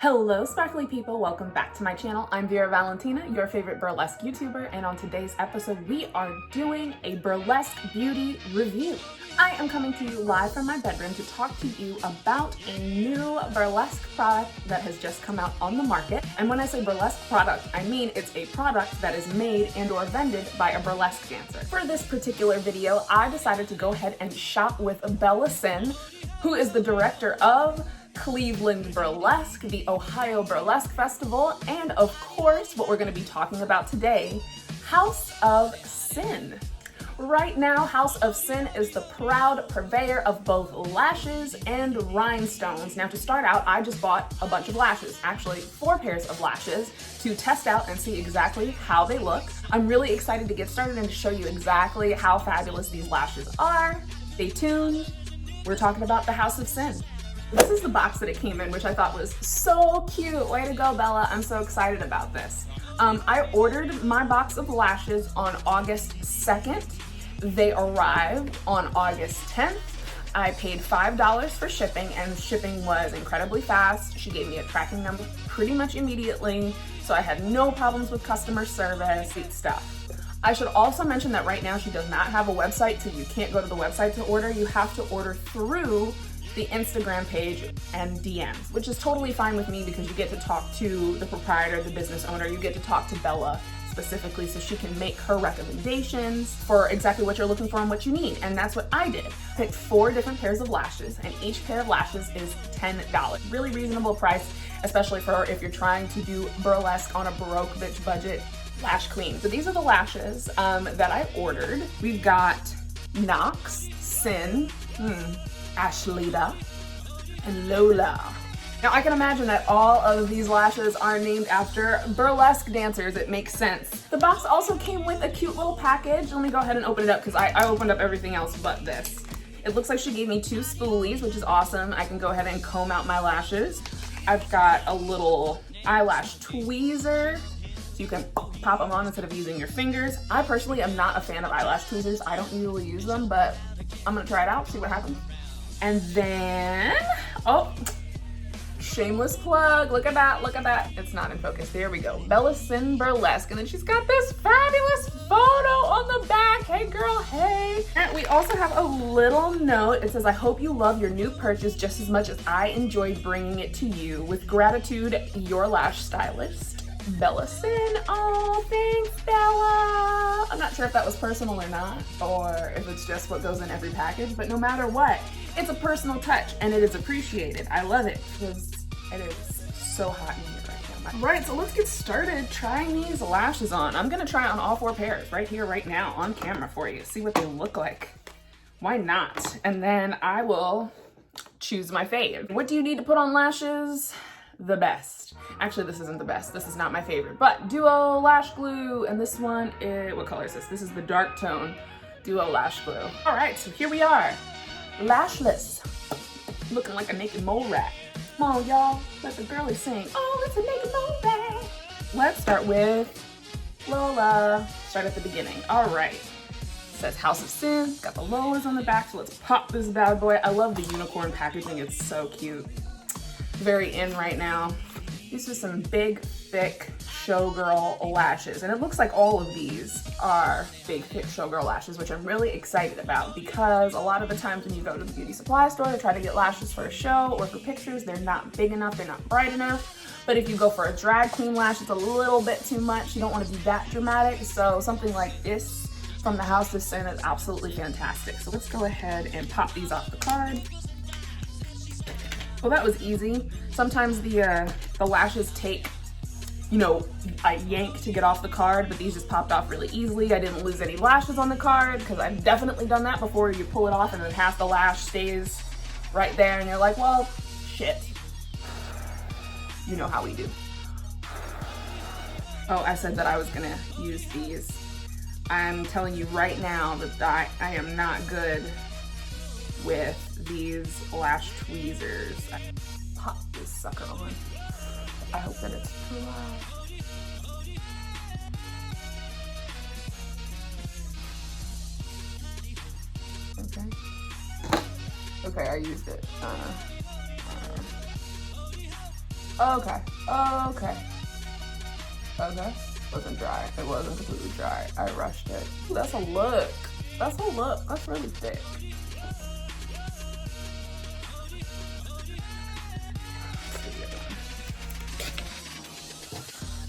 Hello sparkly people, welcome back to my channel. I'm Vera Valentinaa, your favorite burlesque YouTuber, and on today's episode we are doing a burlesque beauty review. I am coming to you live from my bedroom to talk to you about a new burlesque product that has just come out on the market. And when I say burlesque product, I mean it's a product that is made and or vended by a burlesque dancer. For this particular video, I decided to go ahead and shop with Lola Lashes, who is the director of Cleveland Burlesque, the Ohio Burlesque Festival, and of course, what we're going to be talking about today, House of Sin. Right now, House of Sin is the proud purveyor of both lashes and rhinestones. Now to start out, I just bought a bunch of lashes, actually 4 pairs of lashes, to test out and see exactly how they look. I'm really excited to get started and to show you exactly how fabulous these lashes are. Stay tuned. We're talking about the House of Sin. This is the box that it came in, which I thought was so cute. Way to go, Bella. I'm so excited about this. I ordered my box of lashes on August 2nd. They arrived on August 10th. I paid $5 for shipping, and shipping was incredibly fast. She gave me a tracking number pretty much immediately, so I had no problems with customer service, sweet stuff. I should also mention that right now she does not have a website, so you can't go to the website to order. You have to order through the Instagram page and DMs, which is totally fine with me because you get to talk to the proprietor, the business owner, you get to talk to Bella specifically so she can make her recommendations for exactly what you're looking for and what you need. And that's what I did. I picked 4 different pairs of lashes, and each pair of lashes is $10. Really reasonable price, especially for if you're trying to do burlesque on a broke bitch budget lash queen. So these are the lashes that I ordered. We've got Knox, Sin, Ashlita, and Lola. Now I can imagine that all of these lashes are named after burlesque dancers. It makes sense. The box also came with a cute little package. Let me go ahead and open it up because I opened up everything else but this. It looks like she gave me 2 spoolies, which is awesome. I can go ahead and comb out my lashes. I've got a little eyelash tweezer, so you can pop them on instead of using your fingers. I personally am not a fan of eyelash tweezers. I don't usually use them, but I'm gonna try it out, see what happens. And then, oh, shameless plug, look at that, look at that. It's not in focus, there we go. Bella Sin Burlesque, and then she's got this fabulous photo on the back. Hey girl, hey. And we also have a little note. It says, I hope you love your new purchase just as much as I enjoyed bringing it to you. With gratitude, your lash stylist, Bella Sin. Oh, thanks, Bella. I'm not sure if that was personal or not, or if it's just what goes in every package, but no matter what, it's a personal touch and it is appreciated. I love it because it is so hot in here right now. Right, so let's get started trying these lashes on. I'm gonna try on all 4 pairs right here, right now, on camera for you. See what they look like. Why not? And then I will choose my fave. What do you need to put on lashes? The best. Actually, this isn't the best. This is not my favorite, but Duo Lash Glue. And this one is, what color is this? This is the dark tone Duo Lash Glue. All right, so here we are. Lashless. Looking like a naked mole rat. Come on, y'all. Let the girlie sing. Oh, it's a naked mole rat. Let's start with Lola. Start at the beginning. All right. It says House of Sin. Got the Lolas on the back, so let's pop this bad boy. I love the unicorn packaging. It's so cute. Very in right now. These are some big, thick showgirl lashes. And it looks like all of these are big, thick showgirl lashes, which I'm really excited about because a lot of the times when you go to the beauty supply store to try to get lashes for a show or for pictures, they're not big enough, they're not bright enough. But if you go for a drag queen lash, it's a little bit too much. You don't want to be that dramatic. So something like this from the House of Sin is absolutely fantastic. So let's go ahead and pop these off the card. Well, that was easy. Sometimes the lashes take, you know, a yank to get off the card, but these just popped off really easily. I didn't lose any lashes on the card because I've definitely done that before. You pull it off and then half the lash stays right there and you're like, well, shit. You know how we do. Oh, I said that I was gonna use these. I'm telling you right now that I am not good with these lash tweezers. Pop this sucker on. I hope that it's too loud. Okay. Okay, I used it. Okay. Wasn't dry. It wasn't completely dry. I rushed it. Ooh, that's a look. That's a look. That's really thick.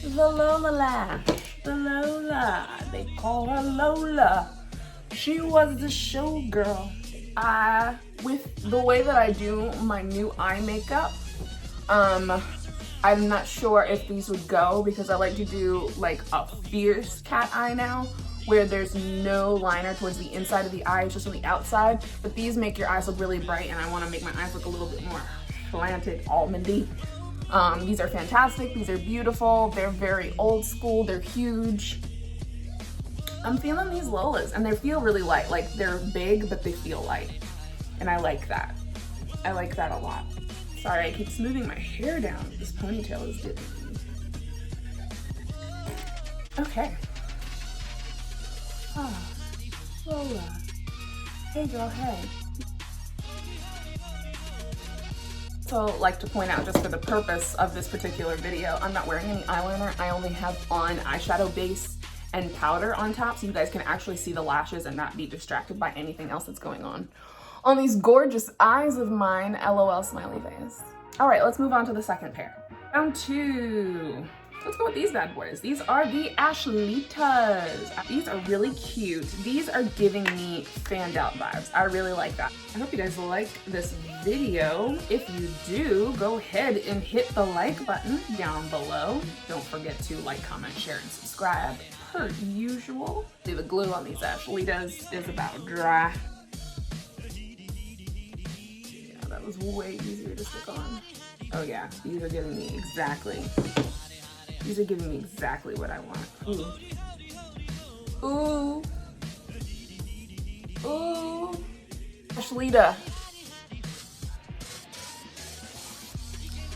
The Lola Lash. The Lola. They call her Lola. She was the showgirl. With the way that I do my new eye makeup, I'm not sure if these would go because I like to do like a fierce cat eye now where there's no liner towards the inside of the eye, it's just on the outside. But these make your eyes look really bright and I want to make my eyes look a little bit more slanted, almondy. These are fantastic. These are beautiful. They're very old school. They're huge. I'm feeling these Lolas and they feel really light. Like they're big, but they feel light. And I like that. I like that a lot. Sorry, I keep smoothing my hair down. This ponytail is getting me. Okay. Ah, Lola. Hey girl, hey. So like to point out, just for the purpose of this particular video, I'm not wearing any eyeliner. I only have on eyeshadow base and powder on top, so you guys can actually see the lashes and not be distracted by anything else that's going on these gorgeous eyes of mine. LOL smiley face. All right, let's move on to the second pair. Round two. Let's go with these bad boys. These are the Ashlitas. These are really cute. These are giving me fanned out vibes. I really like that. I hope you guys like this video. If you do, go ahead and hit the like button down below. Don't forget to like, comment, share, and subscribe per usual. See, the glue on these Ashlitas is about dry. Yeah, that was way easier to stick on. Oh yeah, these are giving me exactly. These are giving me exactly what I want. Ooh. Ooh. Ooh. Ashlita.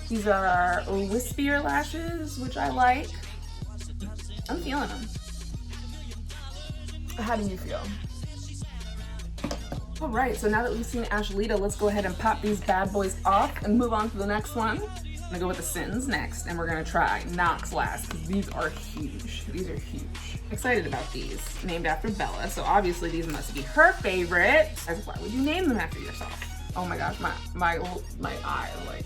These are wispier lashes, which I like. I'm feeling them. How do you feel? All right, so now that we've seen Ashlita, let's go ahead and pop these bad boys off and move on to the next one. I'm gonna go with the Sins next, and we're gonna try Knox last, because these are huge. These are huge. Excited about these. Named after Bella, so obviously these must be her favorite. Why would you name them after yourself? Oh my gosh, my eye, like,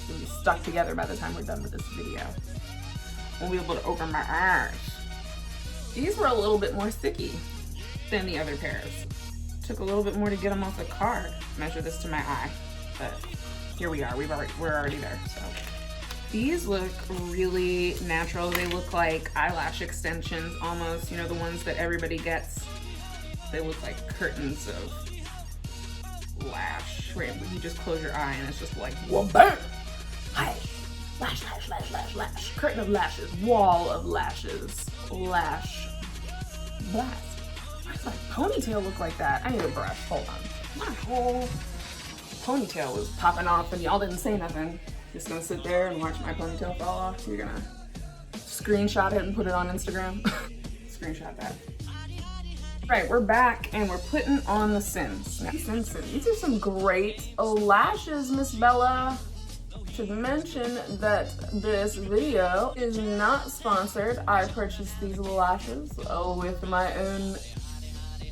gonna be stuck together by the time we're done with this video. Won't be able to open my eyes. These were a little bit more sticky than the other pairs. Took a little bit more to get them off the card. Measure this to my eye, but here we are. We're already there. So these look really natural. They look like eyelash extensions almost. You know, the ones that everybody gets. They look like curtains of lash. Where you just close your eye and it's just like, whoa, bam! Lash, lash, lash, lash, lash, lash. Curtain of lashes. Wall of lashes. Lash blast. Why does my ponytail look like that? I need a brush. Hold on. My whole ponytail was popping off and y'all didn't say nothing. Just gonna sit there and watch my ponytail fall off. You're gonna screenshot it and put it on Instagram. Screenshot that. Right, we're back and we're putting on the Sins. Now, these are some great lashes, Miss Bella. Should mention that this video is not sponsored. I purchased these lashes with my own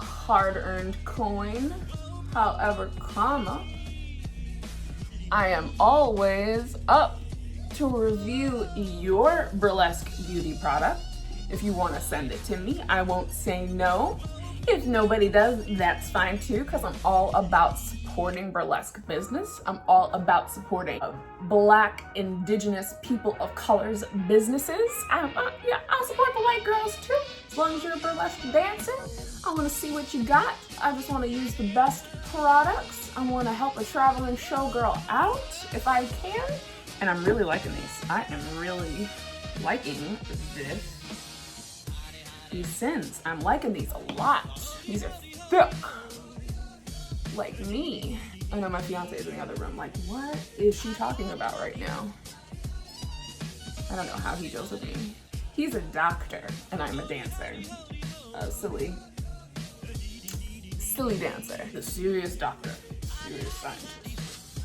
hard-earned coin. However, I am always up to review your Burlesque beauty product. If you want to send it to me, I won't say no. If nobody does, that's fine too, because I'm all about supporting Burlesque business. I'm all about supporting Black, Indigenous, people of color's businesses. I'll support the white girls too. As long as you're a Burlesque dancer, I want to see what you got. I just want to use the best products. I want to help a traveling showgirl out if I can. And I'm really liking these. I am really liking these Sins. I'm liking these a lot. These are thick. Like me. I know my fiance is in the other room like, what is she talking about right now? I don't know how he deals with me. He's a doctor and I'm a dancer. Silly dancer. The serious doctor. Serious scientist.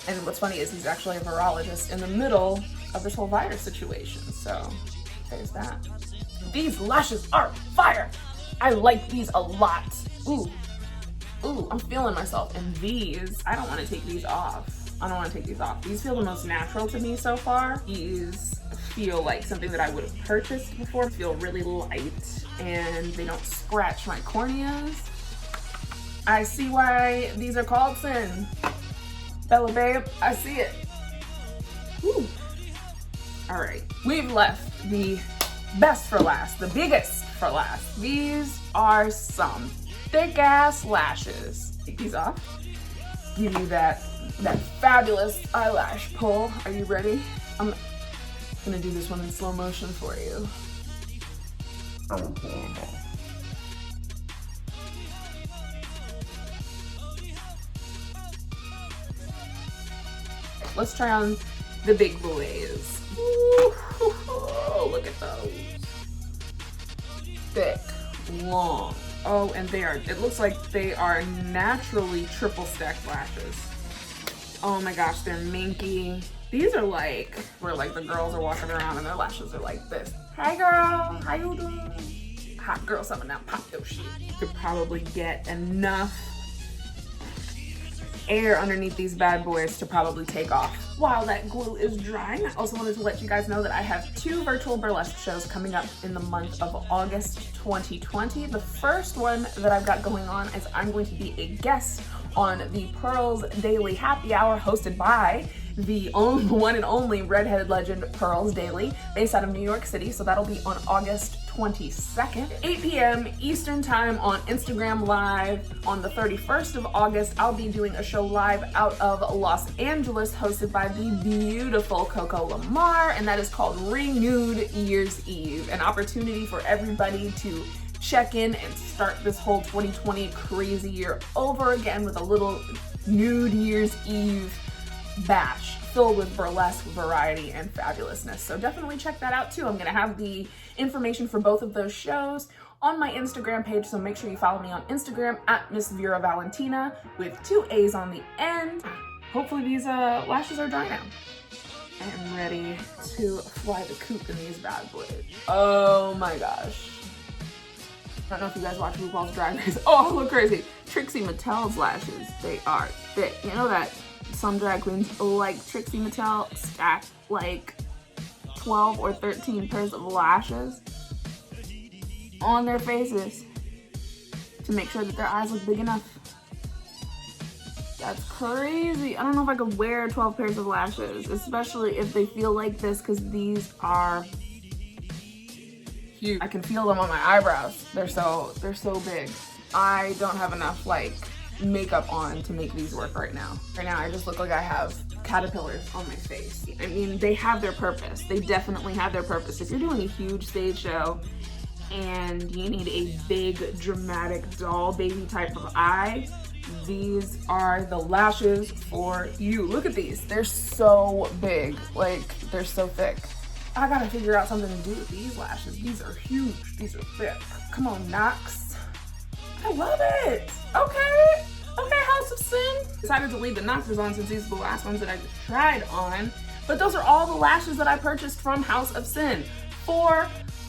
And what's funny is he's actually a virologist in the middle of this whole virus situation. So there's that. These lashes are fire. I like these a lot. Ooh, I'm feeling myself. And these, I don't want to take these off. These feel the most natural to me so far. These feel like something that I would have purchased before. Feel really light and they don't scratch my corneas. I see why these are called Sin. Bella babe, I see it. Woo. All right, we've left the best for last, the biggest for last. These are some thick ass lashes. Take these off. Give you that fabulous eyelash pull. Are you ready? I'm gonna do this one in slow motion for you. Let's try on the big boys. Ooh, look at those. Thick, long. Oh, and it looks like they are naturally triple stacked lashes. Oh my gosh, they're minky. These are like, where like the girls are walking around and their lashes are like this. Hi girl, how you doing? Hot girl summer now, pop your shit. You could probably get enough air underneath these bad boys to probably take off while that glue is drying. I also wanted to let you guys know that I have 2 virtual burlesque shows coming up in the month of August 2020. The first one that I've got going on is I'm going to be a guest on the Pearls Daily Happy Hour hosted by the one and only redheaded legend Pearls Daily, based out of New York City. So that'll be on August 22nd, 8 p.m. Eastern time on Instagram Live. On the 31st of August, I'll be doing a show live out of Los Angeles hosted by the beautiful Coco Lamar, and that is called Renewed Year's Eve, an opportunity for everybody to check in and start this whole 2020 crazy year over again with a little Nude Year's Eve bash filled with burlesque, variety, and fabulousness. So definitely check that out too. I'm gonna have the information for both of those shows on my Instagram page, so make sure you follow me on Instagram at Miss Vera Valentinaa with 2 A's on the end. Hopefully these lashes are dry now. I am ready to fly the coop in these bad boys. Oh my gosh. I don't know if you guys watch RuPaul's Drag Race. Oh, I look crazy. Trixie Mattel's lashes, they are thick. You know that some drag queens like Trixie Mattel stack like 12 or 13 pairs of lashes on their faces to make sure that their eyes look big enough. That's crazy. I don't know if I could wear 12 pairs of lashes, especially if they feel like this, because these are huge. I can feel them on my eyebrows. They're so big. I don't have enough like makeup on to make these work right now. Right now I just look like I have caterpillars on my face. I mean, they have their purpose. They definitely have their purpose. If you're doing a huge stage show and you need a big, dramatic, doll baby type of eye, these are the lashes for you. Look at these. They're so big. Like, they're so thick. I gotta figure out something to do with these lashes. These are huge. These are thick. Come on, Knox. I love it. Okay, House of Sin. Decided to leave the Knoxes on since these are the last ones that I tried on. But those are all the lashes that I purchased from House of Sin. 4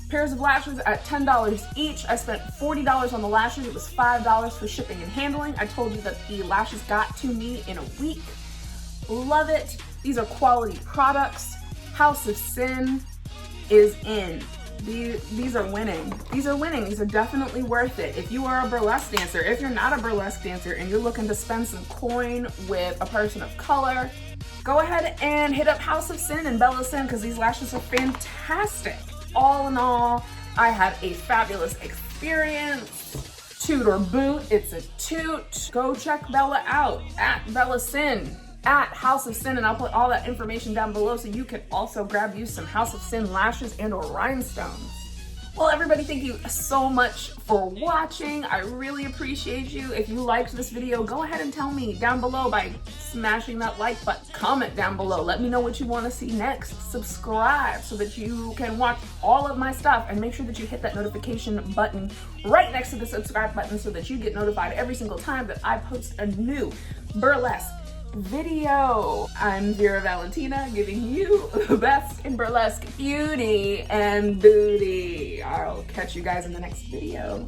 pairs of lashes at $10 each. I spent $40 on the lashes. It was $5 for shipping and handling. I told you that the lashes got to me in a week. Love it. These are quality products. House of Sin is in. These are winning. These are winning. These are definitely worth it. If you are a burlesque dancer, if you're not a burlesque dancer and you're looking to spend some coin with a person of color, go ahead and hit up House of Sin and Bella Sin, because these lashes are fantastic. All in all, I had a fabulous experience. Toot or boot, it's a toot. Go check Bella out at Bella Sin, at House of Sin, and I'll put all that information down below so you can also grab you some House of Sin lashes and or rhinestones. Well, everybody, thank you so much for watching. I really appreciate you. If you liked this video, go ahead and tell me down below by smashing that like button. Comment down below. Let me know what you want to see next. Subscribe so that you can watch all of my stuff, and make sure that you hit that notification button right next to the subscribe button so that you get notified every single time that I post a new burlesque, video. I'm Vera Valentinaa, giving you the best in burlesque beauty and booty. I'll catch you guys in the next video.